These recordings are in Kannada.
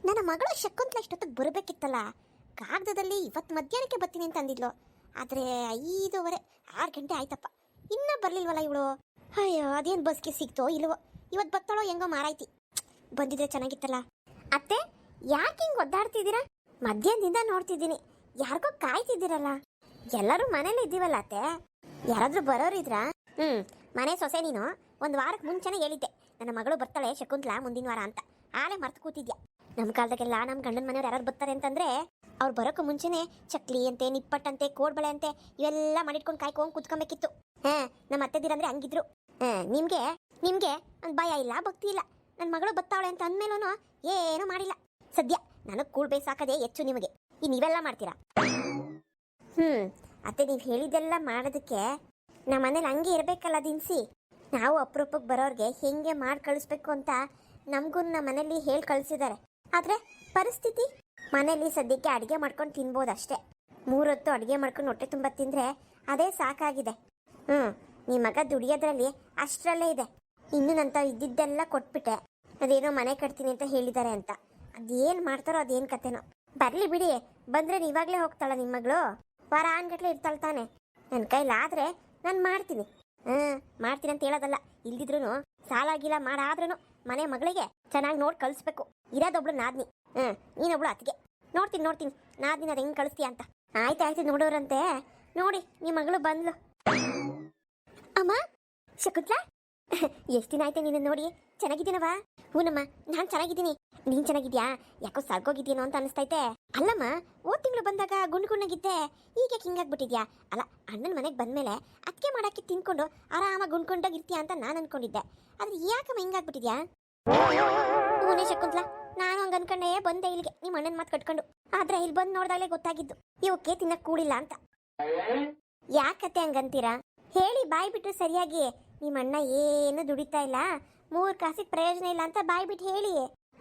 ನನ್ನ ಮಗಳು ಶಕುಂತಲಾ ಇಷ್ಟೊತ್ತಿಗೆ ಬರಬೇಕಿತ್ತಲ್ಲ. ಕಾಗದದಲ್ಲಿ ಇವತ್ತು ಮಧ್ಯಾಹ್ನಕ್ಕೆ ಬರ್ತೀನಿ ಅಂತ ಅಂದಿದ್ಲು. ಆದರೆ 5:15 6 ಗಂಟೆ ಆಯ್ತಪ್ಪ, ಇನ್ನೂ ಬರಲಿಲ್ವಲ್ಲ ಇವಳು. ಅಯ್ಯೋ, ಅದೇನು ಬಸ್ಗೆ ಸಿಗ್ತೋ ಇಲ್ವೋ. ಇವತ್ತು ಬರ್ತಾಳೋ ಹೆಂಗೋ ಮಾರಾಯ್ತಿ. ಬಂದಿದ್ರೆ ಚೆನ್ನಾಗಿತ್ತಲ್ಲ. ಅತ್ತೆ, ಯಾಕೆ ಹಿಂಗೆ ಒದ್ದಾಡ್ತಿದ್ದೀರಾ? ಮಧ್ಯಾಹ್ನದಿಂದ ನೋಡ್ತಿದ್ದೀನಿ, ಯಾರಿಗೋ ಕಾಯ್ತಿದ್ದೀರಲ್ಲ. ಎಲ್ಲರೂ ಮನೇಲಿ ಇದ್ದೀವಲ್ಲ ಅತ್ತೆ, ಯಾರಾದರೂ ಬರೋರಿದ್ರಾ? ಮನೆ ಸೊಸೆ ನೀನು. ಒಂದು ವಾರಕ್ಕೆ ಮುಂಚೆನೇ ಹೇಳಿದ್ದೆ ನನ್ನ ಮಗಳು ಬರ್ತಾಳೆ ಶಕುಂತಲಾ ಮುಂದಿನ ವಾರ ಅಂತ. ಆಳೆ ಮರ್ತು ಕೂತಿದ್ಯಾ. ನಮ್ಮ ಕಾಲದಾಗೆಲ್ಲ ನಮ್ಮ ಗಂಡನ ಮನೆಯವ್ರು ಯಾರು ಬರ್ತಾರೆ ಅಂತಂದ್ರೆ ಅವ್ರು ಬರೋಕ್ಕೂ ಮುಂಚೆನೆ ಚಕ್ಲಿ ಅಂತೆ, ನಿಪ್ಪಟ್ಟಂತೆ, ಕೋಡ್ಬಳೆ ಅಂತೆ ಇವೆಲ್ಲ ಮಾಡಿಟ್ಕೊಂಡು ಕಾಯ್ಕೊಂಡು ಕೂತ್ಕೊಬೇಕಿತ್ತು. ನಮ್ಮ ಅತ್ತೆದಿರಂದ್ರೆ ಹಂಗಿದ್ರು. ನಿಮ್ಗೆ ಒಂದು ಭಯ ಇಲ್ಲ, ಭಕ್ತಿ ಇಲ್ಲ. ನನ್ನ ಮಗಳು ಬರ್ತಾವಳೆ ಅಂತ ಅಂದ್ಮೇಲೂ ಏನೂ ಮಾಡಿಲ್ಲ. ಸದ್ಯ ನನಗೆ ಕೂಳ್ ಬೇಸಾಕದೆ ಹೆಚ್ಚು ನಿಮಗೆ. ನೀವೆಲ್ಲ ಮಾಡ್ತೀರಾ. ಅತ್ತೆ, ನೀವು ಹೇಳಿದ್ದೆಲ್ಲ ಮಾಡೋದಕ್ಕೆ ನಮ್ಮ ಮನೇಲಿ ಹಂಗೆ ಇರಬೇಕಲ್ಲ ದಿನಸಿ. ನಾವು ಅಪರೂಪಕ್ಕೆ ಬರೋರಿಗೆ ಹೆಂಗೆ ಮಾಡಿ ಕಳಿಸ್ಬೇಕು ಅಂತ ನಮಗೂ ನಮ್ಮ ಮನೇಲಿ ಹೇಳಿ ಕಳಿಸಿದ್ದಾರೆ. ಆದರೆ ಪರಿಸ್ಥಿತಿ ಮನೇಲಿ ಸದ್ಯಕ್ಕೆ ಅಡುಗೆ ಮಾಡ್ಕೊಂಡು ತಿನ್ಬೋದಷ್ಟೇ. 3 ಹೊತ್ತು ಅಡುಗೆ ಮಾಡ್ಕೊಂಡು ಹೊಟ್ಟೆ ತುಂಬ ತಿಂದರೆ ಅದೇ ಸಾಕಾಗಿದೆ. ನಿಮ್ಮ ಮಗ ದುಡಿಯೋದ್ರಲ್ಲಿ ಅಷ್ಟರಲ್ಲೇ ಇದೆ. ಇನ್ನು ನಂತ ಇದ್ದಿದ್ದೆಲ್ಲ ಕೊಟ್ಬಿಟ್ಟೆ. ಅದೇನೋ ಮನೆ ಕಟ್ತೀನಿ ಅಂತ ಹೇಳಿದ್ದಾರೆ ಅಂತ. ಅದೇನು ಮಾಡ್ತಾರೋ ಅದೇನು ಕತೆನೋ. ಬರಲಿ ಬಿಡಿ, ಬಂದರೆ ಇವಾಗಲೇ ಹೋಗ್ತಾಳ ನಿಮ್ಮ ಮಗಳು. ವಾರ ಆನ್ಗಟ್ಲೆ ಇರ್ತಾಳೆ ತಾನೆ. ನನ್ನ ಕೈಲಾದರೆ ನಾನು ಮಾಡ್ತೀನಿ. ಮಾಡ್ತೀನಿ ಅಂತ ಹೇಳೋದಲ್ಲ. ಇಲ್ದಿದ್ರು ಸಾಲಾಗಿಲ್ಲ ಮಾಡಾದ್ರೂ ಮನೆ ಮಗಳಿಗೆ ಚೆನ್ನಾಗಿ ನೋಡಿ ಕಳಿಸ್ಬೇಕು. ಇರೋದೊಬ್ಳು ನಾದ್ನಿ, ನೀನೊಬ್ಳು ಅತ್ತಿಗೆ. ನೋಡ್ತೀನಿ ನಾದ್ನಿ ಅದು ಹೆಂಗೆ ಕಳಿಸ್ತೀಯ ಅಂತ. ಆಯ್ತು ನೋಡೋರಂತೆ. ನೋಡಿ ನಿಮ್ಮ ಮಗಳು ಬಂದ್ಲು. ಅಮ್ಮ ಶಕುಂತಲಾ, ಎಷ್ಟು ದಿನ ಆಯ್ತು ನೀನು ನೋಡಿ. ಚೆನ್ನಾಗಿದ್ದೀನವ? ಹೂನಮ್ಮ, ನಾನು ಚೆನ್ನಾಗಿದ್ದೀನಿ. ನೀನು ಚೆನ್ನಾಗಿದ್ಯಾ? ಯಾಕೋ ಸರ್ಗೋಗಿದ್ದೀನೋ ಅಂತ ಅನಿಸ್ತೈತೆ. ಅಲ್ಲಮ್ಮ, ಹೋದ ತಿಂಗಳು ಬಂದಾಗ ಗುಂಡ್ಗುಣ್ಣಗಿದ್ದೆ, ಈಗ ಹಿಂಗಾಗ್ಬಿಟ್ಟಿದ್ಯಾ? ಅಲ್ಲ, ಅಣ್ಣನ ಮನೆಗೆ ಬಂದಮೇಲೆ ಅಕ್ಕೆ ಮಾಡಾಕಿ ತಿನ್ಕೊಂಡು ಆರಾಮಾಗಿ ಗುಂಡ್ಕೊಂಡಾಗಿರ್ತೀಯ ಅಂತ ನಾನು ಅನ್ಕೊಂಡಿದ್ದೆ. ಆದ್ರೆ ಯಾಕಮ್ಮ ಹಿಂಗಾಗ್ಬಿಟ್ಟಿದ್ಯಾ? ಹೂನೇ ಶಕುಂತಲಾ, ನಾನು ಹಂಗೆ ಅನ್ಕೊಂಡೆ ಬಂದೆ ಇಲ್ಲಿಗೆ ನಿಮ್ಮ ಅಣ್ಣನ ಮಾತು ಕಟ್ಕೊಂಡು. ಆದ್ರೆ ಇಲ್ಲಿ ಬಂದು ನೋಡ್ದಾಗಲೇ ಗೊತ್ತಾಗಿದ್ದು ಇವಕ್ಕೆ ತಿನ್ನಕ್ಕೆ ಕೂಡಿಲ್ಲ ಅಂತ. ಯಾಕತ್ತೆ ಹಂಗಂತೀರಾ? ಹೇಳಿ ಬಾಯಿ ಬಿಟ್ರೆ ಸರಿಯಾಗಿ. ನಿಮ್ಮ ಅಣ್ಣ ಏನು ದುಡಿತಾ ಇಲ್ಲ, 3 ಕಾಸಿಗೆ ಪ್ರಯೋಜನ ಇಲ್ಲ ಅಂತ ಬಾಯಿ ಬಿಟ್ಟು ಹೇಳಿ.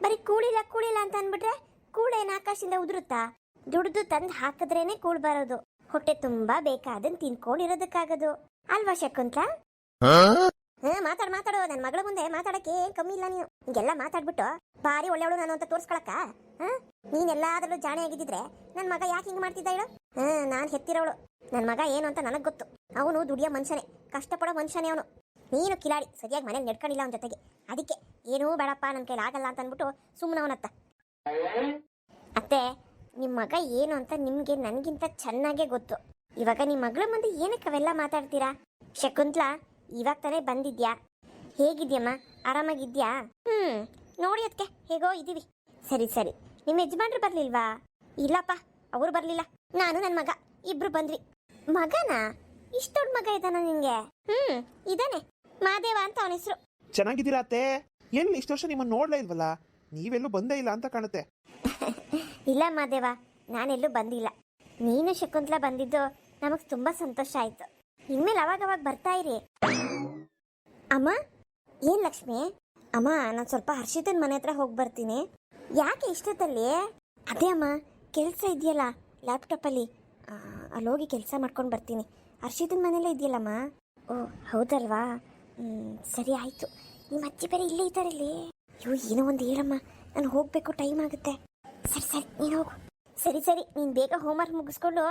ಬರೀ ಕೂಳಿಲ್ಲ ಅಂತ ಅಂದ್ಬಿಟ್ರೆ ಕೂಳೇನು ಆಕಾಶದಿಂದ ಉದುರುತ್ತಾ? ದುಡ್ದು ತಂದು ಹಾಕಿದ್ರೇನೆ ಕೂಳ್ ಬರೋದು. ಹೊಟ್ಟೆ ತುಂಬಾ ಬೇಕಾದನ್ ತಿನ್ಕೊಂಡಿರೋದಕ್ಕಾಗದು ಅಲ್ವಾ ಶಕುಂತಲಾ? ಮಾತಾಡೋ. ನನ್ನ ಮಗಳ ಮುಂದೆ ಮಾತಾಡಕ್ಕೆ ಕಮ್ಮಿ ಇಲ್ಲ ನೀನು. ಹಿಂಗೆಲ್ಲ ಮಾತಾಡ್ಬಿಟ್ಟು ಭಾರಿ ಒಳ್ಳೆಯವಳು ನಾನು ಅಂತ ತೋರ್ಸ್ಕೊಳಕ್ಕ? ನೀನೆಲ್ಲಾದ್ರೂ ಜಾಣೆ ಆಗಿದ್ದಿದ್ರೆ ನನ್ನ ಮಗ ಯಾಕೆ ಹಿಂಗೆ ಮಾಡ್ತಿದ್ದ ಹೇಳು? ನಾನು ಹೆತ್ತಿರೋಳು. ನನ್ನ ಮಗ ಏನು ಅಂತ ನನಗೆ ಗೊತ್ತು. ಅವನು ದುಡಿಯೋ ಮನುಷ್ಯನೇ, ಕಷ್ಟಪಡೋ ಮನುಷ್ಯನೇ ಅವನು. ನೀನು ಕಿಲಾಡಿ, ಸರಿಯಾಗಿ ಮನೇಲಿ ನಡ್ಕೊಂಡಿಲ್ಲ ಅವನ ಜೊತೆಗೆ. ಅದಕ್ಕೆ ಏನೂ ಬೇಡಪ್ಪ, ನನ್ನ ಕೈಲಿ ಆಗಲ್ಲ ಅಂತ ಅಂದ್ಬಿಟ್ಟು ಸುಮ್ಮನವನತ್ತ. ಅತ್ತೆ, ನಿಮ್ಮ ಮಗ ಏನು ಅಂತ ನಿಮ್ಗೆ ನನಗಿಂತ ಚೆನ್ನಾಗೇ ಗೊತ್ತು. ಇವಾಗ ನಿಮ್ಮ ಮಗಳ ಮುಂದೆ ಏನಕ್ಕೆ ಅವೆಲ್ಲ ಮಾತಾಡ್ತೀರಾ? ಶಕುಂತಲಾ, ಇವಾಗ ತಾನೇ ಬಂದಿದ್ಯಾ? ಹೇಗಿದ್ಯಮ್ಮ? ಆರಾಮಾಗಿದ್ಯಾ? ನೋಡಿ ಅದಕ್ಕೆ ಹೇಗೋ ಇದ್ದೀವಿ. ಸರಿ, ನಿಮ್ಮ ಯಜಮಾನ್ರು ಬರ್ಲಿಲ್ವಾ? ಇಲ್ಲಪ್ಪ, ಅವರು ಬರ್ಲಿಲ್ಲ. ನಾನು ನನ್ನ ಮಗ ಇಬ್ರು ಬಂದ್ವಿ. ಮಗನಾ? ಇಷ್ಟ ದೊಡ್ಡ ಮಗ ಇದ್ದಾನ ನಿಂಗೆ? ಇದಾನೆ, ಮಾದೇವ ಅಂತ ಅವನ ಹೆಸರು. ಚೆನ್ನಾಗಿದ್ದೀರಾ ಅತ್ತೆ? ಎಲ್ಲಿ ಇಷ್ಟು ವರ್ಷ ನಿಮ್ಮನ್ನು ನೋಡ್ಲೇ ಇಲ್ವಲ್ಲ, ನೀವೆಲ್ಲೂ ಬಂದೇ ಇಲ್ಲ ಅಂತ ಕಾಣುತ್ತೆ. ಇಲ್ಲ ಮಾದೇವ, ನಾನೆಲ್ಲೂ ಬಂದಿಲ್ಲ. ನೀನು ಶಕುಂತಲಾ ಬಂದಿದ್ದು ನಮಗ್ ತುಂಬಾ ಸಂತೋಷ ಆಯ್ತು. ಇನ್ಮೇಲೆ ಅವಾಗ ಬರ್ತಾ ಇರಿ. ಅಮ್ಮ, ಏನ್ ಲಕ್ಷ್ಮಿ? ಅಮ್ಮ, ನಾನು ಸ್ವಲ್ಪ ಹರ್ಷಿತನ ಮನೆ ಹತ್ರ ಹೋಗಿ ಬರ್ತೀನಿ. ಯಾಕೆ ಇಷ್ಟೊತ್ತಲ್ಲಿ? ಅದೇ ಅಮ್ಮ, ಕೆಲಸ ಇದೆಯಲ್ಲ ಲ್ಯಾಪ್ಟಾಪಲ್ಲಿ, ಅಲ್ಲೋಗಿ ಕೆಲಸ ಮಾಡ್ಕೊಂಡು ಬರ್ತೀನಿ. ಹರ್ಷಿತನ ಮನೇಲೇ ಇದೆಯಲ್ಲಮ್ಮ. ಓ ಹೌದಲ್ವಾ? ಸರಿ ಆಯಿತು. ನಿಮ್ಮ ಅಜ್ಜಿ ಬೇರೆ ಇಲ್ಲೇ ಇದ್ದಾರೆ ಇಲ್ಲಿ. ಏನೋ ಒಂದು ಹೇಳಮ್ಮ, ನಾನು ಹೋಗಬೇಕು, ಟೈಮ್ ಆಗುತ್ತೆ. ಸರಿ ನೀನು ಹೋಗು. ಸರಿ ನೀನು ಬೇಗ ಹೋಮ್ವರ್ಕ್ ಮುಗಿಸ್ಕೊಂಡು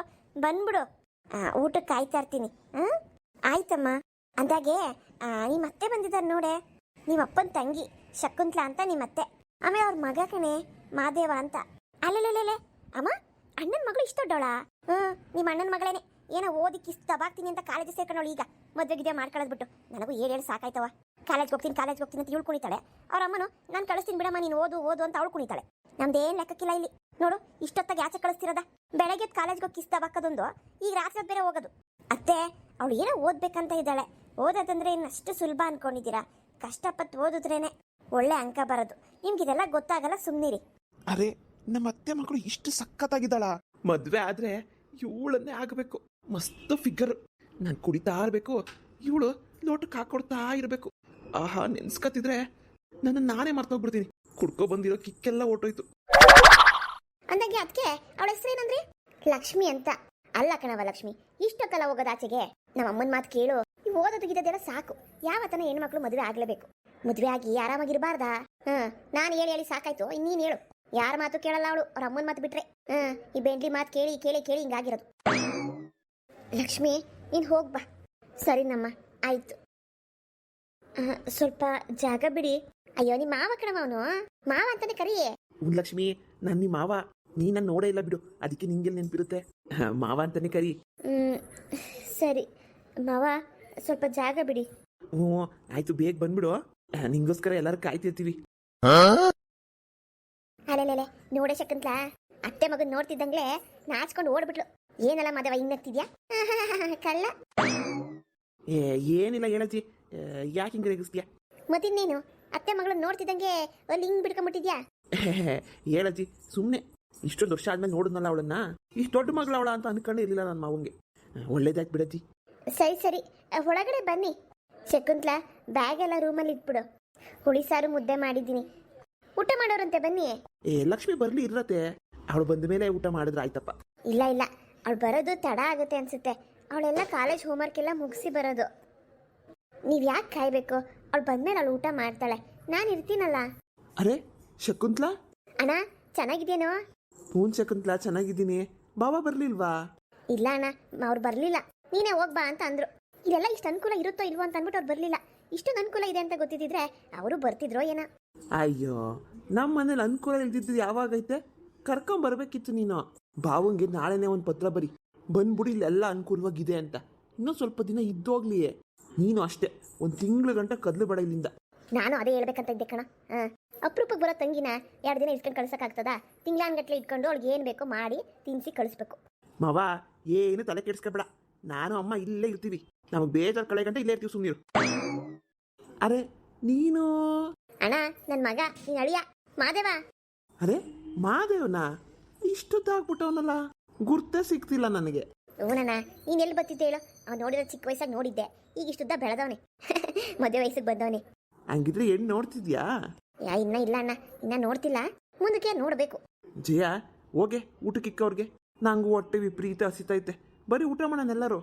ಬಂದ್ಬಿಡು. ಊಟಕ್ಕೆ ಕಾಯ್ತಾ ಇರ್ತೀನಿ. ಆಯ್ತಮ್ಮ. ಅಂದಾಗೆ ನಿಮ್ಮ ಅತ್ತೆ ಬಂದಿದ್ದಾರೆ ನೋಡೆ, ನಿಮ್ಮ ಅಪ್ಪನ ತಂಗಿ ಶಕುಂತಲಾ ಅಂತ ನಿಮ್ಮ ಅತ್ತೆ. ಆಮೇಲೆ ಅವ್ರ ಮಗ ಕಣೆ, ಮಾದೇವ ಅಂತ. ಅಲ್ಲೇ ಅಮ್ಮ, ಅಣ್ಣನ ಮಗಳು ಇಷ್ಟ ದೊಡ್ಡೋಳ? ನಿಮ್ಮ ಅಣ್ಣನ ಮಗಳೇನೆ. ಏನೋ ಓದಿ ಕಿಸ್ ದಬಾಕ್ತೀನಿ ಅಂತ ಕಾಲೇಜ್ ಸೇರ್ಕೊಂಡವಳು. ಈಗ ಮದುವೆಗಿದ್ದೆ ಮಾಡ್ಕೊಳ್ಳೋದ್ಬಿಟ್ಟು ನನಗೂ 7 ಸಾಕಾಯ್ತವ. ಕಾಲೇಜ್ಗೆ ಹೋಗ್ತೀನಿ ಅಂತ ಇವಳು ಕುಣಿತಾಳೆ. ಅವ್ರ ಅಮ್ಮನು ನಾನು ಕಳಿಸ್ತೀನಿ ಬಿಡಮ್ಮ, ನೀನು ಓದು ಅಂತ ಅವಳು ಕುಣಿತಾಳೆ. ನಮ್ದೇನು ಲೆಕ್ಕಕ್ಕಿಲ್ಲ ಇಲ್ಲಿ. ನೋಡು, ಇಷ್ಟೊತ್ತಾಗಿ ಆಚೆ ಕಳಿಸ್ತಿರೋದ? ಬೆಳಗ್ಗೆ ಕಾಲೇಜ್ಗೆ ಹೋಗಿ ಕಿಸ್ ದಬಾಕೋದೊಂದು, ಈಗ ರಾತ್ರಿ ಬೇರೆ ಹೋಗೋದು. ಅತ್ತೆ, ಅವಳು ಏನೋ ಓದ್ಬೇಕಂತ ಇದ್ದಾಳೆ. ಓದೋದಂದ್ರೆ ಇನ್ನಷ್ಟು ಸುಲಭ ಅನ್ಕೊಂಡಿದ್ದೀರಾ? ಕಷ್ಟಪಟ್ಟು ಓದಿದ್ರೇನೆ ಒಳ್ಳೆ ಅಂಕ ಬರೋದು. ನಿಮ್ಗಿದೆಲ್ಲ ಗೊತ್ತಾಗಲ್ಲ, ಸುಮ್ಮನಿರಿ. ಅರೆ, ನಮ್ಮ ಅತ್ತೆ ಮಗಳು ಇಷ್ಟು ಸಖತ್ತಾಗಿದ್ದಾಳ. ಮದ್ವೆ ಆದ್ರೆ ಇವಳನ್ನೇ ಆಗಬೇಕು. ಮಸ್ತ್ ಫಿಗರ್. ನಾನು ಕುಡಿತಾ ಇರಬೇಕು, ಇವಳು ಲೋಟಕ್ಕೆ ಹಾಕೊಡ್ತಾ ಇರಬೇಕು. ಆಹಾ, ನೆನ್ಸ್ಕತ್ತಿದ್ರೆ ನಾನೇ ಮರ್ತೋಗ್ಬಿಡ್ತೀನಿ. ಕುಡ್ಕೊ ಬಂದಿರೋ ಕಿಕ್ಕೆಲ್ಲ ಹೊರ್ಟೋಯ್ತು. ಅಂದಾಗೆ ಅದಕ್ಕೆ ಅವಳ ಹೆಸರೇನಂದ್ರಿ? ಲಕ್ಷ್ಮಿ ಅಂತ. ಅಲ್ಲ ಕಣವ ಲಕ್ಷ್ಮಿ, ಇಷ್ಟೊತ್ತಲ್ಲ ಹೋಗೋದಾಚೆಗೆ. ನಮ್ಮ ಅಮ್ಮನ ಮಾತು ಕೇಳು. ನೀವು ಓದೋದಕ್ಕಿದ್ದೆಲ್ಲ ಸಾಕು. ಯಾವತ್ತನ ಹೆಣ್ಮಕ್ಳು ಮದುವೆ ಆಗ್ಲೇಬೇಕು. ಮದುವೆ ಆಗಿ ಆರಾಮಾಗಿರ್ಬಾರ್ದಾ? ನಾನು ಹೇಳಿ ಸಾಕಾಯ್ತು, ಇನ್ನೀನು ಹೇಳು. ಯಾರ ಮಾತು ಕೇಳಲ್ಲ ಅವಳು, ಅವ್ರ ಅಮ್ಮನ ಮಾತು ಬಿಟ್ರೆ. ಈ ಬೆಂಡ್ಲಿ ಮಾತು ಕೇಳಿ ಕೇಳಿ ಕೇಳಿ ಹಿಂಗಾಗಿರೋದು. ಲಕ್ಷ್ಮಿ, ನೀನು ಹೋಗ್ಬಾ. ಸರಿನಮ್ಮ, ಆಯ್ತು. ಸ್ವಲ್ಪ ಜಾಗ ಬಿಡಿ. ಅಯ್ಯೋ, ನಿಮ್ಮ ಮಾವ ಕಣವ ಅವನು, ಮಾವ ಅಂತಾನೆ ಕರಿಯೇ. ಲಕ್ಷ್ಮಿ, ನನ್ನ ನಿಮ್ಮ ಮಾವ, ನೀ ನನ್ನ ನೋಡೇ ಇಲ್ಲ ಬಿಡು, ಅದಕ್ಕೆ ನಿಂಗೆಲ್ಲ ನೆನಪಿರುತ್ತೆ. ಮಾವ ಅಂತಾನೆ ಕರಿ. ಸರಿ ಮಾವ, ಸ್ವಲ್ಪ ಜಾಗ ಬಿಡಿ. ಹ್ಞೂ ಆಯ್ತು, ಬೇಗ ಬಂದ್ಬಿಡು, ನಿಂಗೋಸ್ಕರ ಎಲ್ಲರೂ ಕಾಯ್ತಿರ್ತೀವಿ. ಅಲೆಲೆಲೆ, ನೋಡೆ ಶಕಂತ್ಲಾ, ಅತ್ತೆ ಮಗನ್ ನೋಡ್ತಿದ್ದಂಗ್ಲೆ ನಾಚ್ಕೊಂಡು ಓಡ್ಬಿಟ್ಲು. ಏನಲ್ಲ ಮಾಧವ ಹಿಂಗ್ತಿದ್ಯಾ? ಕಳ್ಳ. ಏನಿಲ್ಲ ಹೇಳಜ್ಜಿ, ಯಾಕೆ ಹಿಂಗೆ ರೇಗಿಸ್ತೀಯ? ಮತ್ತಿನ್ನೇನು, ಅತ್ತೆ ಮಗಳನ್ನ ನೋಡ್ತಿದ್ದಂಗೆ ಅಲ್ಲಿ ಹಿಂಗ್ ಬಿಡ್ಕೊಂಬಿಟ್ಟಿದ್ಯಾ? ಹೇಳಜ್ಜಿ, ಸುಮ್ಮನೆ ಇಷ್ಟೊಂದು ವರ್ಷ ಆದ್ಮೇಲೆ ನೋಡಿದ್ನಲ್ಲ ಅವಳನ್ನ, ಇಷ್ಟು ದೊಡ್ಡ ಮಗಳ ಅವಳ ಅಂತ ಅನ್ಕೊಂಡು ಇರಲಿಲ್ಲ ನನ್ನ ಮಾವಂಗೆ. ಒಳ್ಳೇದಾಯ್ತು ಬಿಡಜ್ಜಿ. ಸರಿ ಸರಿ, ಒಳಗಡೆ ಬನ್ನಿ. ಶಕುಂತ್ಲಾ, ಬ್ಯಾಗ್ ಎಲ್ಲ ರೂಮಲ್ಲಿ ಇಟ್ಬಿಡು. ಹುಳಿ ಸಾರು ಮುದ್ದೆ ಮಾಡಿದ್ದೀನಿ, ಊಟ ಮಾಡೋರಂತೆ ಬನ್ನಿ. ಲಕ್ಷ್ಮಿ ಬರ್ಲಿ ಇರತ್ತೆ, ಅವಳು ಬಂದ ಮೇಲೆ ಊಟ ಮಾಡಿದ್ರೆ ಆಯ್ತಪ್ಪ. ಇಲ್ಲ ಇಲ್ಲ, ಅವಳು ಬರೋದು ತಡ ಆಗುತ್ತೆ ಅನ್ಸುತ್ತೆ. ಅವಳೆಲ್ಲ ಕಾಲೇಜ್ ಹೋಮ್ವರ್ಕ್ ಎಲ್ಲ ಮುಗಿಸಿ ಬರೋದು. ನೀವು ಯಾಕೆ ಕಾಯ್ಬೇಕು? ಅವಳು ಬಂದ್ಮೇಲೆ ಅವಳು ಊಟ ಮಾಡ್ತಾಳೆ, ನಾನು ಇರ್ತೀನಲ್ಲ. ಅರೆ ಶಕುಂತ್ಲಾ, ಅಣ್ಣ ಚೆನ್ನಾಗಿದ್ದೇನೋ? ಹ್ಞೂ ಶಕುಂತ್ಲಾ, ಚೆನ್ನಾಗಿದ್ದೀನಿ. ಬಾಬಾ ಬರ್ಲಿಲ್ವಾ? ಇಲ್ಲ ಅಣ್ಣ, ಅವ್ರು ಬರ್ಲಿಲ್ಲ. ನೀನೇ ಹೋಗ್ಬಾ ಅಂತ ಅಂದ್ರು. ಇದೆಲ್ಲ ಇಷ್ಟು ಅನುಕೂಲ ಇರುತ್ತೋ ಇಲ್ವೋ ಅಂತ ಅಂದ್ಬಿಟ್ಟು ಅವ್ರು ಬರ್ಲಿಲ್ಲ. ಇಷ್ಟೊಂದು ಅನುಕೂಲ ಇದೆ ಅಂತ ಗೊತ್ತಿದ್ರೆ ಅವರು ಬರ್ತಿದ್ರೋ ಏನೋ. ಅಯ್ಯೋ, ನಮ್ಮ ಮನೇಲಿ ಅನುಕೂಲ ಇಲ್ದಿದ್ದು ಯಾವಾಗೈತೆ? ಕರ್ಕೊಂಬರ್ಬೇಕಿತ್ತು ನೀನು. ಬಾವಂಗೆ ನಾಳೆನೇ ಒಂದು ಪತ್ರ ಬರಿ, ಬಂದ್ಬಿಡು ಇಲ್ಲೆಲ್ಲ ಅನುಕೂಲವಾಗಿದೆ ಅಂತ. ಇನ್ನೂ ಸ್ವಲ್ಪ ದಿನ ಇದ್ದೋಗ್ಲಿಯೇ. ನೀನು ಅಷ್ಟೇ, ಒಂದು ತಿಂಗಳ ಗಂಟ ಕದ್ಲು ಬೇಡ ಇಲ್ಲಿಂದ. ನಾನು ಅದೇ ಹೇಳ್ಬೇಕಂತ ಇದ್ದೆ ಕಣ. ಅಪರೂಪಕ್ಕೆ ಬರೋ ತಂಗಿನ 2 ದಿನ ಇಟ್ಕೊಂಡು ಕಳ್ಸೋಕ್ಕಾಗ್ತದ? ತಿಂಗ್ಳಾನ್ಗಟ್ಲೆ ಇಟ್ಕೊಂಡು ಅವಳಿಗೆ ಏನು ಬೇಕೋ ಮಾಡಿ ತಿನ್ನಿಸಿ ಕಳಿಸ್ಬೇಕು. ಮಾವ, ಏನು ತಲೆ ಕೆಡಿಸ್ಕೊಬೇಡ, ನಾನು ಅಮ್ಮ ಇಲ್ಲೇ ಇರ್ತೀವಿ. ನಮಗೆ ಬೇಜಾರು ಕಳೆ ಗಂಟೆ ಇಲ್ಲೇ ಇರ್ತೀವಿ, ಸುಮ್ಮನಿರು. ಅರೆ ನೀನು? ಅಣ್ಣ, ನನ್ನ ಮಗ, ನೀನು ಅಳಿಯ ಮಾದೇವ. ಅರೆ ಮಾದೇವನ? ಇಷ್ಟೊತ್ತಾಗ್ಬಿಟ್ಟವನಲ್ಲ, ಗುರ್ತೇ ಸಿಗ್ತಿಲ್ಲ ನನಗೆ. ಹೂನಣ್ಣ, ನೀನು ಎಲ್ಲಿ ಬರ್ತಿದ್ದೆ ಹೇಳು? ಅವ್ನು ನೋಡಿರೋ ಚಿಕ್ಕ ವಯಸ್ಸಾಗಿ ನೋಡಿದ್ದೆ, ಈಗ ಇಷ್ಟುದ್ದ ಬೆಳೆದವನೆ. ಮದುವೆ ವಯಸ್ಸಿಗೆ ಬಂದವನೆ. ಹಂಗಿದ್ರೆ ಹೆಣ್ಣು ನೋಡ್ತಿದ್ಯಾ? ಇನ್ನ ಇಲ್ಲ ಅಣ್ಣ, ಇನ್ನ ನೋಡ್ತಿಲ್ಲ, ಮುಂದಕ್ಕೆ ನೋಡ್ಬೇಕು. ಜಯ, ಹೋಗೆ ಊಟಕ್ಕಿಕ್ಕವ್ರಿಗೆ. ನಂಗೂ ಹೊಟ್ಟೆ ವಿಪರೀತ ಹಸಿತೈತೆ, ಬರೀ ಊಟ ಮಾಡೋಣ ಎಲ್ಲರೂ.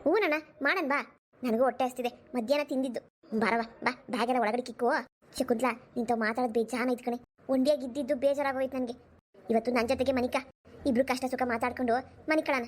ಹೂನಣ್ಣ, ಮಾಡನ್ ಬಾ. ನನಗೂ ಹೊಟ್ಟೆ ಹಸ್ತಿದೆ, ಮಧ್ಯಾಹ್ನ ತಿಂದಿದ್ದು. ಬರವ ಬಾ, ಬ್ಯಾಗೆಲ್ಲ ಒಳಗಡೆ ಕಿಕ್ಕೋ. ಶಕುಂತ್ಲಾ, ನಿಂತವ್ ಮಾತಾಡೋದು ಬೇಜಾನ ಐತ್ ಕಣೆ. ಒಂಡಿಯಾಗಿದ್ದು ಬೇಜಾರಾಗೋಯ್ತು ನನಗೆ. ಇವತ್ತು ನನ್ನ ಜೊತೆಗೆ ಮನಿಕಾ, ಇಬ್ರು ಕಷ್ಟ ಸುಖ ಮಾತಾಡ್ಕೊಂಡು ಮನಿಕಳಣ.